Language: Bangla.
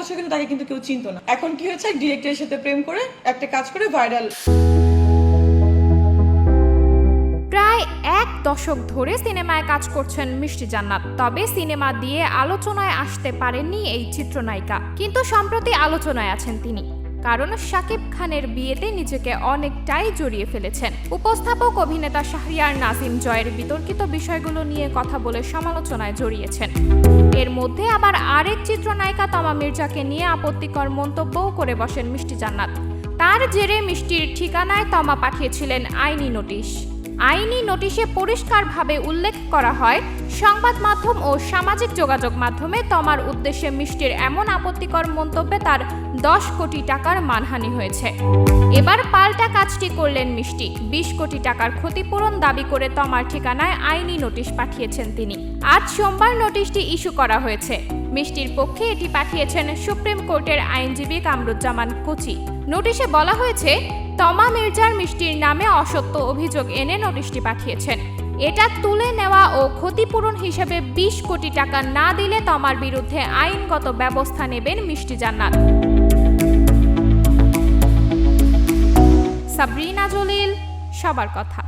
বছর কিন্তু তাকে কিন্তু কেউ চিনতো না। এখন কি হয়েছে, ডিরেক্টরের সাথে প্রেম করে একটা কাজ করে ভাইরাল। প্রায় 1 দশক ধরে সিনেমায় কাজ করছেন মিষ্টি জান্নাত। তবে সিনেমা দিয়ে আলোচনায় আসতে পারেননি এই চিত্রনায়িকা। কিন্তু সম্প্রতি আলোচনায় আছেন তিনি, কারণ শাকিব খানের বিয়েতে নিজেকে অনেকটাই জড়িয়ে ফেলেছেন। উপস্থাপক অভিনেতা শাহরিয়ার নাজিম জয়ের বিতর্কিত বিষয়গুলো নিয়ে কথা বলে সমালোচনায় জড়িয়েছেন। এর মধ্যে আবার আরেক চিত্রনায়িকা তমা মির্জাকে নিয়ে আপত্তিকর মন্তব্যও করে বসেন মিষ্টি জান্নাত। তার জেরে মিষ্টির ঠিকানায় তমা পাঠিয়েছিলেন আইনি নোটিশ। আইনি নোটিশে পরিষ্কারভাবে উল্লেখ করা হয়, সংবাদ মাধ্যম ও সামাজিক যোগাযোগ মাধ্যমে তমার উদ্দেশ্যে মিষ্টির এমন আপত্তিকর মন্তব্যে তার 10 কোটি টাকার মানহানি হয়েছে। এবার পাল্টা কাজটি করলেন মিষ্টি। 20 কোটি টাকার ক্ষতিপূরণ দাবি করে তমার ঠিকানায় আইনি নোটিশ পাঠিয়েছেন তিনি। আজ সোমবার নোটিশটি ইস্যু করা হয়েছে। মিষ্টির পক্ষে এটি পাঠিয়েছেন সুপ্রিম কোর্টের আইনজীবী কামরুজ্জামান কোচি। নোটিশে বলা হয়েছে, তমা মির্জার মিষ্টির নামে অসত্য অভিযোগ এনে নোটিশটি পাঠিয়েছেন। এটা তুলে নেওয়া ও ক্ষতিপূরণ হিসেবে 20 কোটি টাকা না দিলে তমার বিরুদ্ধে আইনগত ব্যবস্থা নেবেন মিষ্টি জান্নাত। সাবরিনা জলিল, সবার কথা।